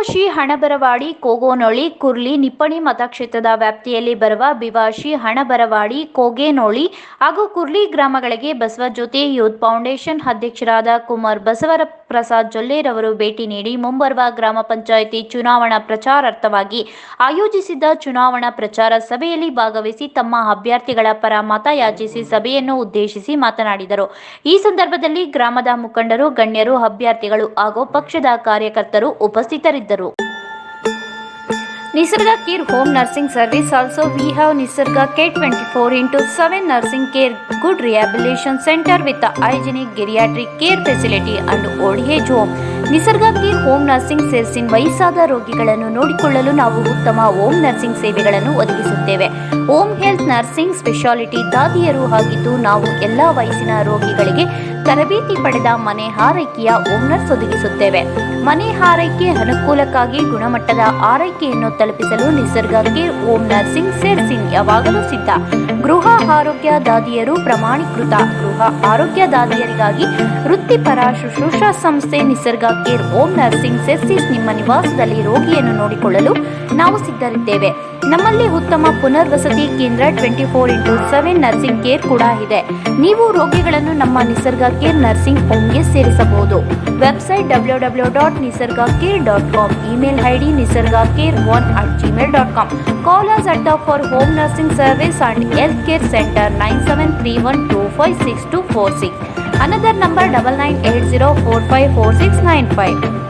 ಬಿವಾಶಿ, ಹಣಬರವಾಡಿ, ಕೋಗೇನೊಳಿ, ಕುರ್ಲಿ, ನಿಪ್ಪಣಿ ಮತಕ್ಷೇತ್ರದ ವ್ಯಾಪ್ತಿಯಲ್ಲಿ ಬರುವ ಬಿವಾಶಿ, ಹಣಬರವಾಡಿ, ಕೋಗೇನೊಳಿ ಹಾಗೂ ಕುರ್ಲಿ ಗ್ರಾಮಗಳಿಗೆ ಬಸವಜ್ಯೋತಿ ಯೂತ್ ಫೌಂಡೇಶನ್ ಅಧ್ಯಕ್ಷರಾದ ಕುಮಾರ್ ಬಸವಪ್ರಸಾದ್ ಜೊಲ್ಲೆರವರು ಭೇಟಿ ನೀಡಿ ಮುಂಬರುವ ಗ್ರಾಮ ಪಂಚಾಯಿತಿ ಚುನಾವಣಾ ಪ್ರಚಾರಾರ್ಥವಾಗಿ ಆಯೋಜಿಸಿದ್ದ ಚುನಾವಣಾ ಪ್ರಚಾರ ಸಭೆಯಲ್ಲಿ ಭಾಗವಹಿಸಿ ತಮ್ಮ ಅಭ್ಯರ್ಥಿಗಳ ಪರ ಮತ ಯಾಚಿಸಿ ಸಭೆಯನ್ನು ಉದ್ದೇಶಿಸಿ ಮಾತನಾಡಿದರು. ಈ ಸಂದರ್ಭದಲ್ಲಿ ಗ್ರಾಮದ ಮುಖಂಡರು, ಗಣ್ಯರು, ಅಭ್ಯರ್ಥಿಗಳು ಹಾಗೂ ಪಕ್ಷದ ಕಾರ್ಯಕರ್ತರು ಉಪಸ್ಥಿತರಿದ್ದರು. Nisarga Care Home Nursing Service. Also we have Nisarga Care 24/7 Nursing Care, Good Rehabilitation Center with a hygienic geriatric care facility and old age home. ನಿಸರ್ಗ ಕೇರ್ ಹೋಮ್ ನರ್ಸಿಂಗ್ ಸೇರಿಸಿನ ವಯಸ್ಸಾದ ರೋಗಿಗಳನ್ನು ನೋಡಿಕೊಳ್ಳಲು ನಾವು ಉತ್ತಮ ಹೋಮ್ ನರ್ಸಿಂಗ್ ಸೇವೆಗಳನ್ನು ಒದಗಿಸುತ್ತೇವೆ. ಹೋಮ್ ಹೆಲ್ತ್ ನರ್ಸಿಂಗ್ ಸ್ಪೆಷಾಲಿಟಿ ದಾದಿಯರು ಆಗಿದ್ದು ನಾವು ಎಲ್ಲ ವಯಸ್ಸಿನ ರೋಗಿಗಳಿಗೆ ತರಬೇತಿ ಪಡೆದ ಮನೆ ಆರೈಕೆಯ ಹೋಮ್ ನರ್ಸ್ ಒದಗಿಸುತ್ತೇವೆ. ಮನೆ ಆರೈಕೆ ಅನುಕೂಲಕ್ಕಾಗಿ ಗುಣಮಟ್ಟದ ಆರೈಕೆಯನ್ನು ತಲುಪಿಸಲು ನಿಸರ್ಗ ಕೇರ್ ಹೋಮ್ ನರ್ಸಿಂಗ್ ಸೇರಿಸಿನ್ ಯಾವಾಗಲೂ ಸಿದ್ಧ. ಗೃಹ ಆರೋಗ್ಯ ದಾದಿಯರು ಪ್ರಮಾಣೀಕೃತ. ಗೃಹ ಆರೋಗ್ಯ ದಾದಿಯರಿಗಾಗಿ ವೃತ್ತಿಪರ ಶುಶ್ರೂಷಾ ಸಂಸ್ಥೆ ನಿಸರ್ಗ ಕೇರ್ ಹೋಮ್ ನರ್ಸಿಂಗ್ ಸರ್ವಿಸ್. ನಿಮ್ಮ ನಿವಾಸದಲ್ಲಿ ರೋಗಿಯನ್ನು ನೋಡಿಕೊಳ್ಳಲು ನಾವು ಸಿದ್ಧರಿದ್ದೇವೆ. ನಮ್ಮಲ್ಲಿ ಉತ್ತಮ ಪುನರ್ವಸತಿ ಕೇಂದ್ರ 24/7 ನರ್ಸಿಂಗ್ ಕೇರ್ ಕೂಡ ಇದೆ. ನೀವು ರೋಗಿಗಳನ್ನು ನಮ್ಮ ನಿಸರ್ಗ ಕೇರ್ ನರ್ಸಿಂಗ್ ಹೋಮ್ಗೆ ಸೇರಿಸಬಹುದು. Website www.nisargacare.com. Email ID nisargacare1@gmail.com. Call us at the for home nursing service and health care center 9731256246. Another number 9980454695.